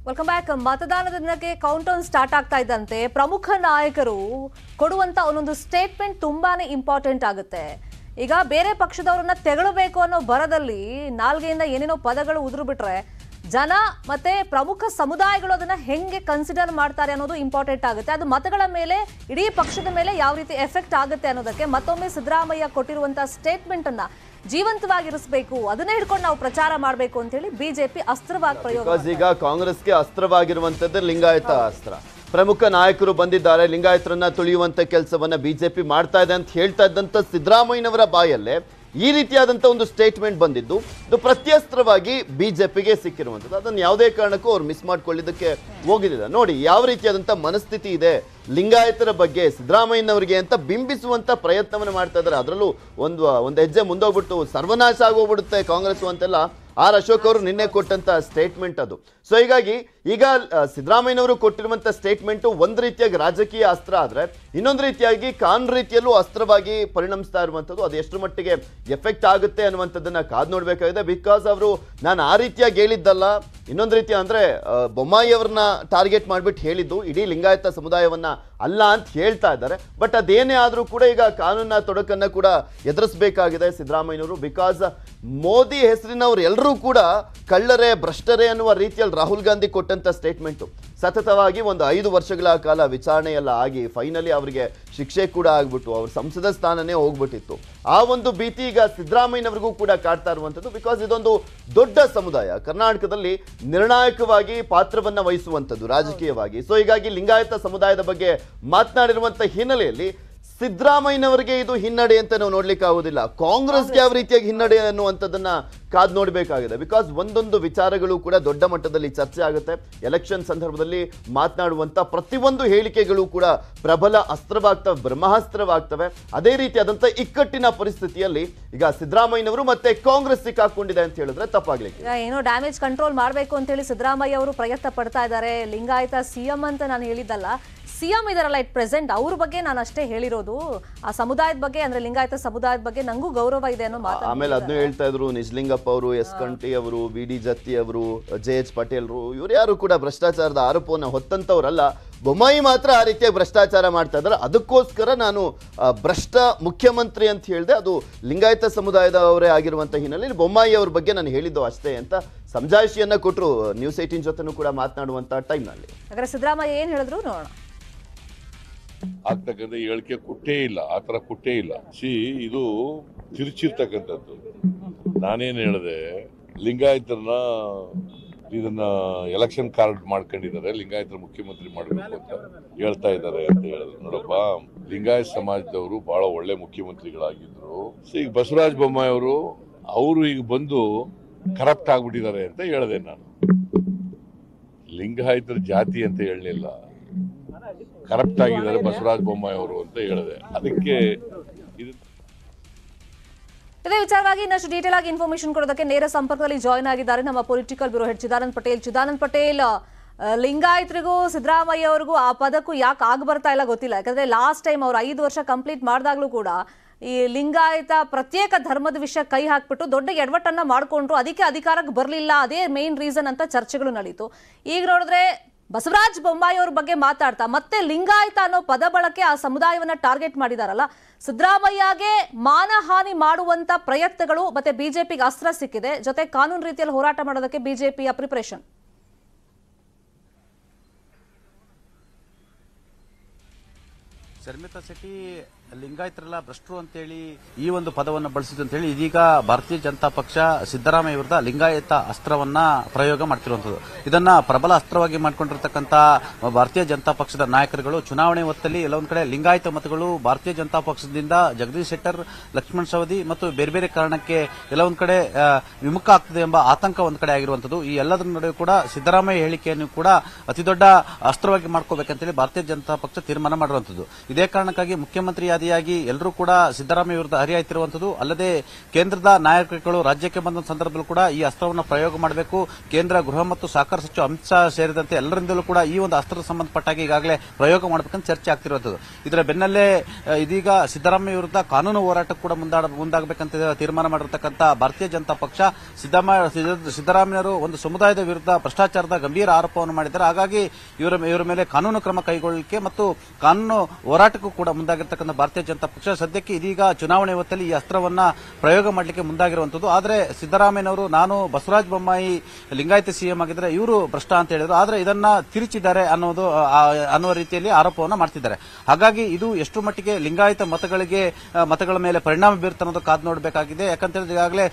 Welcome back. ಮತದಾನದ ದಿನಕ್ಕೆ count down start ಆಗ್ತಾ ಇದ್ದಂತೆ ಪ್ರಮುಖ ನಾಯಕರು ಕೊಡುವಂತ ಒಂದೊಂದು ಸ್ಟೇಟ್ಮೆಂಟ್ ತುಂಬಾನೇ ಇಂಪಾರ್ಟೆಂಟ್ ಆಗುತ್ತೆ. ಈಗ ಬೇರೆ ಪಕ್ಷದವರನ್ನ ತೆಗಳಬೇಕು ಅನ್ನೋ ಭರದಲ್ಲಿ ನಾಲ್ಗೆಯಿಂದ ಏನೇನೋ ಪದಗಳು ಉದುರು ಬಿಟ್ರೆ ಜನ ಮತ್ತೆ ಪ್ರಮುಖ ಸಮುದಾಯಗಳು ಅದನ್ನ ಹೆಂಗೆ ಕನ್ಸಿಡರ್ ಮಾಡ್ತಾರೆ ಅನ್ನೋದು ಇಂಪಾರ್ಟೆಂಟ್ ಆಗುತ್ತೆ. ಅದು ಮತಗಳ ಮೇಲೆ, ಇಡೀ ಪಕ್ಷದ ಮೇಲೆ ಯಾವ ರೀತಿ ಎಫೆಕ್ಟ್ ಆಗುತ್ತೆ ಅನ್ನೋದಕ್ಕೆ ಮತ್ತೊಮ್ಮೆ ಸಿದ್ದರಾಮಯ್ಯ ಕೊಟ್ಟಿರುವಂತಹ ಸ್ಟೇಟ್ಮೆಂಟ್ ಅನ್ನ ಜೀವಂತವಾಗಿರಿಸಬೇಕು, ಅದನ್ನೇ ಹಿಡ್ಕೊಂಡು ನಾವು ಪ್ರಚಾರ ಮಾಡಬೇಕು ಅಂತ ಹೇಳಿ ಬಿಜೆಪಿ ಅಸ್ತ್ರವಾಗಿ ಪ್ರಯೋಗ. ಈಗ ಕಾಂಗ್ರೆಸ್ಗೆ ಅಸ್ತ್ರವಾಗಿರುವಂತದ್ದು ಲಿಂಗಾಯತ ಅಸ್ತ್ರ. ಪ್ರಮುಖ ನಾಯಕರು ಬಂದಿದ್ದಾರೆ, ಲಿಂಗಾಯತರನ್ನ ತುಳಿಯುವಂತ ಕೆಲಸವನ್ನ ಬಿಜೆಪಿ ಮಾಡ್ತಾ ಇದೆ ಅಂತ ಹೇಳ್ತಾ ಇದ್ದಂತ ಸಿದ್ದರಾಮಯ್ಯನವರ ಬಾಯಲ್ಲೇ ಈ ರೀತಿಯಾದಂತ ಒಂದು ಸ್ಟೇಟ್ಮೆಂಟ್ ಬಂದಿದ್ದು ಇದು ಪ್ರತ್ಯಸ್ತ್ರವಾಗಿ ಬಿಜೆಪಿಗೆ ಸಿಕ್ಕಿರುವಂಥದ್ದು. ಅದನ್ನು ಯಾವುದೇ ಕಾರಣಕ್ಕೂ ಅವ್ರು ಮಿಸ್ ಮಾಡ್ಕೊಳ್ಳಿದ್ದಕ್ಕೆ ಹೋಗಿಲ್ಲ. ನೋಡಿ ಯಾವ ರೀತಿಯಾದಂತ ಮನಸ್ಥಿತಿ ಇದೆ ಲಿಂಗಾಯತರ ಬಗ್ಗೆ ಸಿದ್ದರಾಮಯ್ಯನವರಿಗೆ ಅಂತ ಬಿಂಬಿಸುವಂತ ಪ್ರಯತ್ನವನ್ನು ಮಾಡ್ತಾ ಇದ್ದಾರೆ. ಅದರಲ್ಲೂ ಒಂದು ಹೆಜ್ಜೆ ಮುಂದೋಗ್ಬಿಟ್ಟು ಸರ್ವನಾಶ ಆಗೋಗ್ಬಿಡುತ್ತೆ ಕಾಂಗ್ರೆಸ್ ಅಂತೆಲ್ಲ ಆರ್ ಅಶೋಕ್ ಅವರು ನಿನ್ನೆ ಕೊಟ್ಟಂತ ಸ್ಟೇಟ್ಮೆಂಟ್ ಅದು. ಸೊ ಹೀಗಾಗಿ ಈಗ ಸಿದ್ದರಾಮಯ್ಯನವರು ಕೊಟ್ಟಿರುವಂತ ಸ್ಟೇಟ್ಮೆಂಟ್ ಒಂದು ರೀತಿಯಾಗಿ ರಾಜಕೀಯ ಅಸ್ತ್ರ ಆದ್ರೆ ಇನ್ನೊಂದು ರೀತಿಯಾಗಿ ಕಾನೂನು ರೀತಿಯಲ್ಲೂ ಅಸ್ತ್ರವಾಗಿ ಪರಿಣಮಿಸ್ತಾ ಇರುವಂತದ್ದು. ಅದು ಎಷ್ಟು ಮಟ್ಟಿಗೆ ಎಫೆಕ್ಟ್ ಆಗುತ್ತೆ ಅನ್ನುವಂಥದ್ದನ್ನ ಕಾದ್ ನೋಡ್ಬೇಕಾಗಿದೆ. ಬಿಕಾಸ್ ಅವರು ನಾನು ಆ ರೀತಿಯಾಗಿ ಹೇಳಿದ್ದಲ್ಲ, ಇನ್ನೊಂದು ರೀತಿ ಅಂದ್ರೆ ಬೊಮ್ಮಾಯಿ ಅವ್ರನ್ನ ಟಾರ್ಗೆಟ್ ಮಾಡ್ಬಿಟ್ಟು ಹೇಳಿದ್ದು ಇಡೀ ಲಿಂಗಾಯತ ಸಮುದಾಯವನ್ನ ಅಲ್ಲ ಅಂತ ಹೇಳ್ತಾ ಇದ್ದಾರೆ. ಬಟ್ ಅದೇನೇ ಆದ್ರೂ ಕೂಡ ಈಗ ಕಾನೂನಿನ ತೊಡಕನ್ನ ಕೂಡ ಎದುರಿಸಬೇಕಾಗಿದೆ ಸಿದ್ದರಾಮಯ್ಯನವರು. ಬಿಕಾಸ್ ಮೋದಿ ಹೆಸರಿನವ್ರು ಎಲ್ಲರೂ ಕೂಡ ಕಳ್ಳರೇ ಭ್ರಷ್ಟರೇ ಅನ್ನುವ ರೀತಿಯಲ್ಲಿ ರಾಹುಲ್ ಗಾಂಧಿ ಕೊಟ್ಟಂತ ಸ್ಟೇಟ್ಮೆಂಟ್ ಸತತವಾಗಿ ಒಂದು 5 ವರ್ಷಗಳ ಕಾಲ ವಿಚಾರಣೆ ಎಲ್ಲ ಆಗಿ ಫೈನಲಿ ಅವರಿಗೆ ಶಿಕ್ಷೆ ಕೂಡ ಆಗ್ಬಿಟ್ಟು ಅವ್ರ ಸಂಸದ ಸ್ಥಾನನೇ ಹೋಗ್ಬಿಟ್ಟಿತ್ತು. ಆ ಒಂದು ಭೀತಿ ಈಗ ಸಿದ್ದರಾಮಯ್ಯನವರಿಗೂ ಕೂಡ ಕಾಡ್ತಾ ಇರುವಂಥದ್ದು. ಬಿಕಾಸ್ ಇದೊಂದು ದೊಡ್ಡ ಸಮುದಾಯ, ಕರ್ನಾಟಕದಲ್ಲಿ ನಿರ್ಣಾಯಕವಾಗಿ ಪಾತ್ರವನ್ನ ವಹಿಸುವಂಥದ್ದು ರಾಜಕೀಯವಾಗಿ. ಸೊ ಹೀಗಾಗಿ ಲಿಂಗಾಯತ ಸಮುದಾಯದ ಬಗ್ಗೆ ಮಾತನಾಡಿರುವಂತ ಹಿನ್ನೆಲೆಯಲ್ಲಿ ಸಿದ್ದರಾಮಯ್ಯನವರಿಗೆ ಇದು ಹಿನ್ನಡೆ ಅಂತ ನಾವು ನೋಡ್ಲಿಕ್ಕೆ ಆಗುದಿಲ್ಲ. ಕಾಂಗ್ರೆಸ್ಗೆ ಯಾವ ರೀತಿಯಾಗಿ ಹಿನ್ನಡೆ ಅನ್ನುವಂಥದ್ದನ್ನ ಕಾದ್ ನೋಡಬೇಕಾಗಿದೆ. ಬಿಕಾಸ್ ಒಂದೊಂದು ವಿಚಾರಗಳು ಕೂಡ ದೊಡ್ಡ ಮಟ್ಟದಲ್ಲಿ ಚರ್ಚೆ ಆಗುತ್ತೆ. ಎಲೆಕ್ಷನ್ ಸಂದರ್ಭದಲ್ಲಿ ಮಾತನಾಡುವಂತ ಪ್ರತಿಯೊಂದು ಹೇಳಿಕೆಗಳು ಕೂಡ ಪ್ರಬಲ ಅಸ್ತ್ರವಾಗ್ತವೆ, ಬ್ರಹ್ಮಾಸ್ತ್ರವಾಗ್ತವೆ. ಅದೇ ರೀತಿಯಾದಂತ ಇಕ್ಕಟ್ಟಿನ ಪರಿಸ್ಥಿತಿಯಲ್ಲಿ ಈಗ ಸಿದ್ದರಾಮಯ್ಯನವರು ಮತ್ತೆ ಕಾಂಗ್ರೆಸ್ ಸಿಕ್ಕಾಕೊಂಡಿದೆ ಅಂತ ಹೇಳಿದ್ರೆ ತಪ್ಪಾಗ್ಲಿಕ್ಕೆ. ಏನೋ ಡ್ಯಾಮೇಜ್ ಕಂಟ್ರೋಲ್ ಮಾಡಬೇಕು ಅಂತ ಹೇಳಿ ಸಿದ್ದರಾಮಯ್ಯ ಅವರು ಪ್ರಯತ್ನ ಪಡ್ತಾ ಇದ್ದಾರೆ. ಲಿಂಗಾಯತ ಸಿಎಂ ಅಂತ ನಾನು ಹೇಳಿದ್ದಲ್ಲ, ಸಿಎಂ ಇದಾರಲ್ಲ ಇಟ್ ಪ್ರೆಸೆಂಟ್, ಅವ್ರ ಬಗ್ಗೆ ನಾನು ಅಷ್ಟೇ ಹೇಳಿರೋದು. ಆ ಸಮುದಾಯದ ಬಗ್ಗೆ ಅಂದ್ರೆ ಲಿಂಗಾಯತ ಸಮುದಾಯದ ಬಗ್ಗೆ ನಂಗೂ ಗೌರವ ಇದೆ ಅನ್ನೋ ಮಾತು. ಆಮೇಲೆ ಅದನ್ನು ಹೇಳ್ತಾ ಇದ್ರು ನಿಜಲಿಂಗಪ್ಪ ಅವರು, ಎಸ್ ಕಂಠಿ ಅವರು, ವಿ ಡಿ ಜತ್ತಿ ಅವರು, JH ಪಟೇಲ್ರು, ಇವ್ರು ಯಾರು ಕೂಡ ಭ್ರಷ್ಟಾಚಾರದ ಆರೋಪವನ್ನು ಹೊತ್ತಂತವ್ರಲ್ಲ. ಬೊಮ್ಮಾಯಿ ಮಾತ್ರ ಆ ರೀತಿಯಾಗಿ ಭ್ರಷ್ಟಾಚಾರ ಮಾಡ್ತಾ ಇದ್ದಾರೆ. ಅದಕ್ಕೋಸ್ಕರ ನಾನು ಭ್ರಷ್ಟ ಮುಖ್ಯಮಂತ್ರಿ ಅಂತ ಹೇಳಿದೆ. ಅದು ಲಿಂಗಾಯತ ಸಮುದಾಯದವರೇ ಆಗಿರುವಂತ ಹಿನ್ನೆಲೆಯಲ್ಲಿ ಬೊಮ್ಮಾಯಿ ಅವ್ರ ಬಗ್ಗೆ ನಾನು ಹೇಳಿದ್ದು ಅಷ್ಟೇ ಅಂತ ಸಮಜಾಯಿಷಿಯನ್ನ ಕೊಟ್ಟರು ನ್ಯೂಸ್ 18 ಜೊತೆನೂ ಕೂಡ ಮಾತನಾಡುವಂತ ಟೈಮ್ನಲ್ಲಿ. ಹಾಗಾದ್ರೆ ಸಿದ್ದರಾಮಯ್ಯ ಏನ್ ಹೇಳಿದ್ರು ನೋಡೋಣ. ಆಗ್ತಕ್ಕಂಥ ಹೇಳಿಕೆ ಕೊಟ್ಟೇ ಇಲ್ಲ, ಆ ಥರ ಕೊಟ್ಟೇ ಇಲ್ಲ. ಇದು ತಿರುಚಿರ್ತಕ್ಕಂಥದ್ದು. ನಾನೇನು ಹೇಳಿದೆ, ಲಿಂಗಾಯತರನ್ನ ಇದನ್ನ ಎಲೆಕ್ಷನ್ ಕಾರ್ಡ್ ಮಾಡ್ಕೊಂಡಿದ್ದಾರೆ, ಲಿಂಗಾಯತರ ಮುಖ್ಯಮಂತ್ರಿ ಮಾಡಬೇಕು ಅಂತ ಹೇಳ್ತಾ ಇದ್ದಾರೆ ಅಂತ ಹೇಳಿದ್ರು. ನೋಡಪ್ಪ, ಲಿಂಗಾಯತ ಸಮಾಜದವರು ಬಹಳ ಒಳ್ಳೆ ಮುಖ್ಯಮಂತ್ರಿಗಳಾಗಿದ್ರು. ಈಗ ಬಸವರಾಜ ಬೊಮ್ಮಾಯಿ ಅವರು ಈಗ ಬಂದು ಕರಪ್ಟ್ ಆಗ್ಬಿಟ್ಟಿದ್ದಾರೆ ಅಂತ ಹೇಳಿದೆ ನಾನು. ಲಿಂಗಾಯತರ ಜಾತಿ ಅಂತ ಹೇಳಲಿಲ್ಲ, ಕರಪ್ಟ್ ಆಗಿದ್ದಾರೆ ಬಸವರಾಜ ಬೊಮ್ಮಾಯಿ ಅವರು ಅಂತ ಹೇಳಿದೆ. ಅದಕ್ಕೆ ಇದೇ ವಿಚಾರವಾಗಿ ಇನ್ನಷ್ಟು ಡೀಟೇಲ್ ಆಗಿ ಇನ್ಫಾರ್ಮೇಶನ್ ಕೊಡೋದಕ್ಕೆ ನೇರ ಸಂಪರ್ಕದಲ್ಲಿ ಜಾಯ್ನ್ ಆಗಿದ್ದಾರೆ ನಮ್ಮ political bureau head Chidanand Patel. Chidanand Patel, ಲಿಂಗಾಯತರಿಗೂ ಸಿದ್ದರಾಮಯ್ಯ ಅವ್ರಿಗೂ ಆ ಪದಕ್ಕೂ ಯಾಕೆ ಆಗ ಬರ್ತಾ ಇಲ್ಲ ಗೊತ್ತಿಲ್ಲ. ಯಾಕಂದ್ರೆ ಲಾಸ್ಟ್ ಟೈಮ್ ಅವ್ರು 5 ವರ್ಷ ಕಂಪ್ಲೀಟ್ ಮಾಡಿದಾಗ್ಲೂ ಕೂಡ ಈ ಲಿಂಗಾಯತ ಪ್ರತ್ಯೇಕ ಧರ್ಮದ ವಿಷಯ ಕೈ ಹಾಕ್ಬಿಟ್ಟು ದೊಡ್ಡ ಎಡವಟ್ಟನ್ನ ಮಾಡ್ಕೊಂಡ್ರು. ಅದಕ್ಕೆ ಅಧಿಕಾರಕ್ಕೆ ಬರಲಿಲ್ಲ, ಅದೇ ಮೇನ್ ರೀಸನ್ ಅಂತ ಚರ್ಚೆಗಳು ನಡೀತು. ಈಗ ನೋಡಿದ್ರೆ ಬಸವರಾಜ ಬೊಮ್ಮಾಯಿ ಅವ್ರ ಬಗ್ಗೆ ಮಾತಾಡ್ತಾ ಮತ್ತೆ ಲಿಂಗಾಯತ ಅನ್ನೋ ಪದ ಬಳಕೆ ಆ ಸಮುದಾಯವನ್ನ ಟಾರ್ಗೆಟ್ ಮಾಡಿದಾರಲ್ಲ. ಸಿದ್ದರಾಮಯ್ಯಗೆ ಮಾನಹಾನಿ ಮಾಡುವಂತ ಪ್ರಯತ್ನಗಳು ಮತ್ತೆ ಬಿಜೆಪಿಗೆ ಅಸ್ತ್ರ ಸಿಕ್ಕಿದೆ. ಜೊತೆ ಕಾನೂನು ರೀತಿಯಲ್ಲಿ ಹೋರಾಟ ಮಾಡೋದಕ್ಕೆ ಬಿಜೆಪಿಯ ಪ್ರಿಪರೇಷನ್. ಶರ್ಮಿತಾ ಶೆಟ್ಟಿ ಲಿಂಗಾಯತರೆಲ್ಲ ಭ್ರಷ್ಟರು ಅಂತೇಳಿ ಈ ಒಂದು ಪದವನ್ನು ಬಳಸಿದ್ದು ಅಂತ ಹೇಳಿ ಇದೀಗ ಭಾರತೀಯ ಜನತಾ ಪಕ್ಷ ಸಿದ್ದರಾಮಯ್ಯ ವಿರುದ್ಧ ಲಿಂಗಾಯತ ಅಸ್ತ್ರವನ್ನ ಪ್ರಯೋಗ ಮಾಡ್ತಿರುವಂತದ್ದು. ಇದನ್ನ ಪ್ರಬಲ ಅಸ್ತ್ರವಾಗಿ ಮಾಡ್ಕೊಂಡಿರ್ತಕ್ಕಂಥ ಭಾರತೀಯ ಜನತಾ ಪಕ್ಷದ ನಾಯಕರುಗಳು ಚುನಾವಣೆ ಹೊತ್ತಲ್ಲಿ ಎಲ್ಲೊಂದ್ ಕಡೆ ಲಿಂಗಾಯತ ಮತಗಳು ಭಾರತೀಯ ಜನತಾ ಪಕ್ಷದಿಂದ ಜಗದೀಶ್ ಶೆಟ್ಟರ್, ಲಕ್ಷ್ಮಣ್ ಸವದಿ ಮತ್ತು ಬೇರೆ ಬೇರೆ ಕಾರಣಕ್ಕೆ ಎಲ್ಲೊಂದ್ ಕಡೆ ವಿಮುಖ ಆಗ್ತದೆ ಎಂಬ ಆತಂಕ ಒಂದ್ ಕಡೆ ಆಗಿರುವಂತದ್ದು. ಈ ಎಲ್ಲದರ ನಡುವೆ ಕೂಡ ಸಿದ್ದರಾಮಯ್ಯ ಹೇಳಿಕೆಯನ್ನು ಕೂಡ ಅತಿ ದೊಡ್ಡ ಅಸ್ತ್ರವಾಗಿ ಮಾಡ್ಕೋಬೇಕಂತೇಳಿ ಭಾರತೀಯ ಜನತಾ ಪಕ್ಷ ತೀರ್ಮಾನ ಮಾಡಿರುವಂತದ್ದು. ಇದೇ ಕಾರಣಕ್ಕಾಗಿ ಮುಖ್ಯಮಂತ್ರಿಯಾದಿಯಾಗಿ ಎಲ್ಲರೂ ಕೂಡ ಸಿದ್ದರಾಮಯ್ಯ ವಿರುದ್ಧ ಹರಿಯಾಯ್ತಿರುವಂತದ್ದು. ಅಲ್ಲದೆ ಕೇಂದ್ರದ ನಾಯಕರುಗಳು ರಾಜ್ಯಕ್ಕೆ ಬಂದ ಸಂದರ್ಭದಲ್ಲೂ ಕೂಡ ಈ ಅಸ್ತ್ರವನ್ನು ಪ್ರಯೋಗ ಮಾಡಬೇಕು. ಕೇಂದ್ರ ಗೃಹ ಮತ್ತು ಸಹಕಾರ ಸಚಿವ ಅಮಿತ್ ಶಾ ಸೇರಿದಂತೆ ಎಲ್ಲರಿಂದಲೂ ಕೂಡ ಈ ಒಂದು ಅಸ್ತ್ರದ ಸಂಬಂಧಪಟ್ಟಾಗಿ ಈಗಾಗಲೇ ಪ್ರಯೋಗ ಮಾಡಬೇಕಂತ ಚರ್ಚೆ ಆಗ್ತಿರುವಂತದ್ದು. ಇದರ ಬೆನ್ನಲ್ಲೇ ಇದೀಗ ಸಿದ್ದರಾಮಯ್ಯ ವಿರುದ್ಧ ಕಾನೂನು ಹೋರಾಟಕ್ಕೆ ಕೂಡ ಮುಂದಾಗಬೇಕಂತ ತೀರ್ಮಾನ ಮಾಡಿರತಕ್ಕಂಥ ಭಾರತೀಯ ಜನತಾ ಪಕ್ಷ ಸಿದ್ದರಾಮಯ್ಯರು ಒಂದು ಸಮುದಾಯದ ವಿರುದ್ಧ ಭ್ರಷ್ಟಾಚಾರದ ಗಂಭೀರ ಆರೋಪವನ್ನು ಮಾಡಿದ್ದಾರೆ. ಹಾಗಾಗಿ ಇವರ ಮೇಲೆ ಕಾನೂನು ಕ್ರಮ ಕೈಗೊಳ್ಳಲಿಕ್ಕೆ ಮತ್ತು ಕಾನೂನು ಹೋರಾಟಕ್ಕೂ ಕೂಡ ಮುಂದಾಗಿರ್ತಕ್ಕಂಥ ಭಾರತೀಯ ಜನತಾ ಪಕ್ಷ ಸದ್ಯಕ್ಕೆ ಇದೀಗ ಚುನಾವಣೆ ಹೊತ್ತಲ್ಲಿ ಈ ಅಸ್ತ್ರವನ್ನ ಪ್ರಯೋಗ ಮಾಡಲಿಕ್ಕೆ ಮುಂದಾಗಿರುವಂತದ್ದು. ಆದರೆ ಸಿದ್ದರಾಮಯ್ಯನವರು ನಾನು ಬಸವರಾಜ ಬೊಮ್ಮಾಯಿ ಲಿಂಗಾಯತ ಸಿಎಂ ಆಗಿದ್ರೆ ಇವರು ಭ್ರಷ್ಟ ಅಂತ ಹೇಳಿದ್ರು, ಆದರೆ ಇದನ್ನ ತಿರುಚಿದ್ದಾರೆ ಅನ್ನುವ ರೀತಿಯಲ್ಲಿ ಆರೋಪವನ್ನು ಮಾಡ್ತಿದ್ದಾರೆ. ಹಾಗಾಗಿ ಇದು ಎಷ್ಟು ಮಟ್ಟಿಗೆ ಲಿಂಗಾಯತ ಮತಗಳ ಮೇಲೆ ಪರಿಣಾಮ ಬೀರುತ್ತೆ ಅನ್ನೋದು ಕಾದು ನೋಡಬೇಕಾಗಿದೆ. ಯಾಕಂತೇಳಿದ್ರೆ ಈಗಾಗಲೇ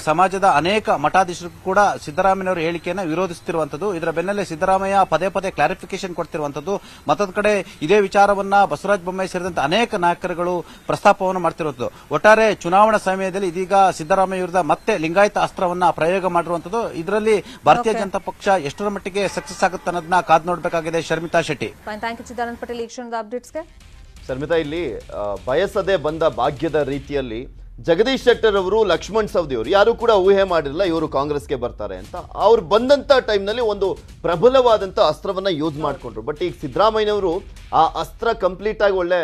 ಸಮಾಜದ ಅನೇಕ ಮಠಾಧೀಶರು ಕೂಡ ಸಿದ್ದರಾಮಯ್ಯನವರ ಹೇಳಿಕೆಯನ್ನು ವಿರೋಧಿಸುತ್ತಿರುವಂತದ್ದು. ಇದರ ಬೆನ್ನಲ್ಲೇ ಸಿದ್ದರಾಮಯ್ಯ ಪದೇ ಪದೇ ಕ್ಲಾರಿಫಿಕೇಶನ್ ಕೊಡ್ತಿರುವಂತದ್ದು. ಮತ್ತೊಂದು ಕಡೆ ಇದೇ ವಿಚಾರವನ್ನ ಬಸವರಾಜ ಬೊಮ್ಮಾಯಿ ಸೇರಿದಂತೆ ಅನೇಕ ನಾಯಕರುಗಳು ಪ್ರಸ್ತಾಪವನ್ನು ಮಾಡ್ತಿರುವಂತದ್ದು. ಒಟ್ಟಾರೆ ಚುನಾವಣಾ ಸಮಯದಲ್ಲಿ ಇದೀಗ ಸಿದ್ದರಾಮಯ್ಯ ವಿರುದ್ಧ ಮತ್ತೆ ಲಿಂಗಾಯತ ಅಸ್ತ್ರವನ್ನ ಪ್ರಯೋಗ ಮಾಡಿರುವಂತದ್ದು. ಇದರಲ್ಲಿ ಭಾರತೀಯ ಜನತಾ ಪಕ್ಷ ಎಷ್ಟರ ಮಟ್ಟಿಗೆ ಸಕ್ಸಸ್ ಆಗುತ್ತೆ ಅನ್ನೋದನ್ನ ಕಾದು ನೋಡಬೇಕಾಗಿದೆ. ಶರ್ಮಿತಾ ಶೆಟ್ಟಿ. ಥ್ಯಾಂಕ್ ಯು ಚಿದಾನಂದ ಪಟೇಲ್ ಈ ಕ್ಷಣದ ಅಪ್ಡೇಟ್ಸ್ಗೆ. ಶರ್ಮಿತಾ, ಇಲ್ಲಿ ಬಯಸದೆ ಬಂದ ಭಾಗ್ಯದ ರೀತಿಯಲ್ಲಿ ಜಗದೀಶ್ ಶೆಟ್ಟರ್ ಅವರು, ಲಕ್ಷ್ಮಣ್ ಸವದಿ ಅವರು ಯಾರು ಕೂಡ ಊಹೆ ಮಾಡಿರಲಿಲ್ಲ ಇವರು ಕಾಂಗ್ರೆಸ್ಗೆ ಬರ್ತಾರೆ ಅಂತ. ಅವ್ರು ಬಂದಂತ ಟೈಮ್ನಲ್ಲಿ ಒಂದು ಪ್ರಬಲವಾದಂತ ಅಸ್ತ್ರವನ್ನ ಯೂಸ್ ಮಾಡ್ಕೊಂಡ್ರು. ಬಟ್ ಈಗ ಸಿದ್ದರಾಮಯ್ಯನವರು ಆ ಅಸ್ತ್ರ ಕಂಪ್ಲೀಟ್ ಆಗಿ ಒಳ್ಳೆ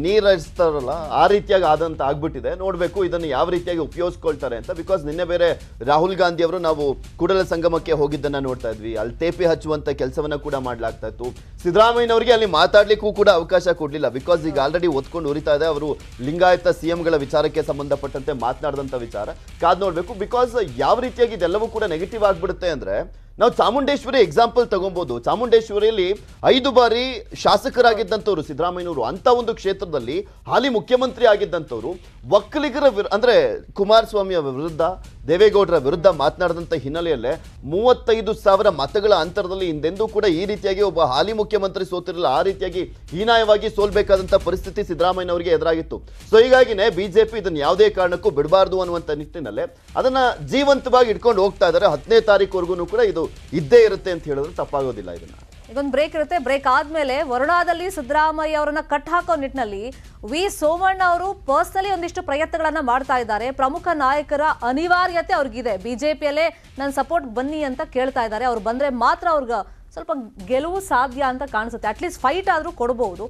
ನೀರಿಸ್ತಾರಲ್ಲ ಆ ರೀತಿಯಾಗಿ ಆದಂತ ಆಗ್ಬಿಟ್ಟಿದೆ. ನೋಡ್ಬೇಕು ಇದನ್ನು ಯಾವ ರೀತಿಯಾಗಿ ಉಪಯೋಗಿಸ್ಕೊಳ್ತಾರೆ ಅಂತ. ಬಿಕಾಸ್ ನಿನ್ನೆ ಬೇರೆ ರಾಹುಲ್ ಗಾಂಧಿ ಅವರು ನಾವು ಕೂಡಲ ಸಂಗಮಕ್ಕೆ ಹೋಗಿದ್ದನ್ನ ನೋಡ್ತಾ ಇದ್ವಿ. ಅಲ್ಲಿ ತೇಪೆ ಹಚ್ಚುವಂತ ಕೆಲಸವನ್ನ ಕೂಡ ಮಾಡ್ಲಾಗ್ತಾ ಇತ್ತು. ಸಿದ್ದರಾಮಯ್ಯನವರಿಗೆ ಅಲ್ಲಿ ಮಾತಾಡ್ಲಿಕ್ಕೂ ಕೂಡ ಅವಕಾಶ ಕೊಡ್ಲಿಲ್ಲ. ಬಿಕಾಸ್ ಈಗ ಆಲ್ರೆಡಿ ಒತ್ಕೊಂಡು ಉರಿತಾ ಇದೆ. ಅವರು ಲಿಂಗಾಯತ ಸಿಎಂಗಳ ವಿಚಾರಕ್ಕೆ ಸಂಬಂಧಪಟ್ಟಂತೆ ಮಾತನಾಡಿದಂತ ವಿಚಾರ ಕಾದ್ ನೋಡ್ಬೇಕು. ಬಿಕಾಸ್ ಯಾವ ರೀತಿಯಾಗಿ ಇದೆಲ್ಲವೂ ಕೂಡ ನೆಗೆಟಿವ್ ಆಗ್ಬಿಡುತ್ತೆ ಅಂದ್ರೆ, ನಾವು ಚಾಮುಂಡೇಶ್ವರಿ ಎಕ್ಸಾಂಪಲ್ ತಗೊಬಹುದು. ಚಾಮುಂಡೇಶ್ವರಿಯಲ್ಲಿ 5 ಬಾರಿ ಶಾಸಕರಾಗಿದ್ದಂಥವ್ರು ಸಿದ್ದರಾಮಯ್ಯನವರು. ಅಂತ ಒಂದು ಕ್ಷೇತ್ರದಲ್ಲಿ ಹಾಲಿ ಮುಖ್ಯಮಂತ್ರಿ ಆಗಿದ್ದಂಥವ್ರು ಒಕ್ಕಲಿಗರ ಅಂದ್ರೆ ಕುಮಾರಸ್ವಾಮಿ ವಿರುದ್ಧ, ದೇವೇಗೌಡರ ವಿರುದ್ಧ ಮಾತನಾಡಿದಂಥ ಹಿನ್ನೆಲೆಯಲ್ಲೇ 35,000 ಮತಗಳ ಅಂತರದಲ್ಲಿ ಹಿಂದೆಂದೂ ಕೂಡ ಈ ರೀತಿಯಾಗಿ ಒಬ್ಬ ಹಾಲಿ ಮುಖ್ಯಮಂತ್ರಿ ಸೋತಿರಲಿಲ್ಲ. ಆ ರೀತಿಯಾಗಿ ಹೀನಾಯವಾಗಿ ಸೋಲ್ಬೇಕಾದಂಥ ಪರಿಸ್ಥಿತಿ ಸಿದ್ದರಾಮಯ್ಯನವರಿಗೆ ಎದುರಾಗಿತ್ತು. ಸೊ ಹೀಗಾಗಿನೇ ಬಿಜೆಪಿ ಇದನ್ನು ಯಾವುದೇ ಕಾರಣಕ್ಕೂ ಬಿಡಬಾರ್ದು ಅನ್ನುವಂಥ ನಿಟ್ಟಿನಲ್ಲೇ ಅದನ್ನ ಜೀವಂತವಾಗಿ ಇಟ್ಕೊಂಡು ಹೋಗ್ತಾ ಇದ್ದಾರೆ. 10ನೇ ತಾರೀಕುವರೆಗೂ ಕೂಡ ಇದು ಇದ್ದೇ ಇರುತ್ತೆ ಅಂತ ಹೇಳಿದ್ರೆ ತಪ್ಪಾಗೋದಿಲ್ಲ. ಇದೊಂದು ಬ್ರೇಕ್ ಇರುತ್ತೆ. ಬ್ರೇಕ್ ಆದ್ಮೇಲೆ ವರುಣಾದಲ್ಲಿ ಸಿದ್ದರಾಮಯ್ಯ ಅವರನ್ನ ಕಟ್ ಹಾಕೋ ನಿಟ್ಟಿನಲ್ಲಿ ವಿ ಸೋಮಣ್ಣ ಅವರು ಪರ್ಸನಲಿ ಒಂದಿಷ್ಟು ಪ್ರಯತ್ನಗಳನ್ನ ಮಾಡ್ತಾ ಇದ್ದಾರೆ. ಪ್ರಮುಖ ನಾಯಕರ ಅನಿವಾರ್ಯತೆ ಅವ್ರಿಗಿದೆ. ಬಿಜೆಪಿಯಲ್ಲೇ ನನ್ನ ಸಪೋರ್ಟ್ ಬನ್ನಿ ಅಂತ ಕೇಳ್ತಾ ಇದ್ದಾರೆ. ಅವ್ರು ಬಂದ್ರೆ ಮಾತ್ರ ಅವ್ರಿಗೆ ಸ್ವಲ್ಪ ಗೆಲುವು ಸಾಧ್ಯ ಅಂತ ಕಾಣಿಸುತ್ತೆ. ಅಟ್ಲೀಸ್ಟ್ ಫೈಟ್ ಆದ್ರೂ ಕೊಡಬಹುದು.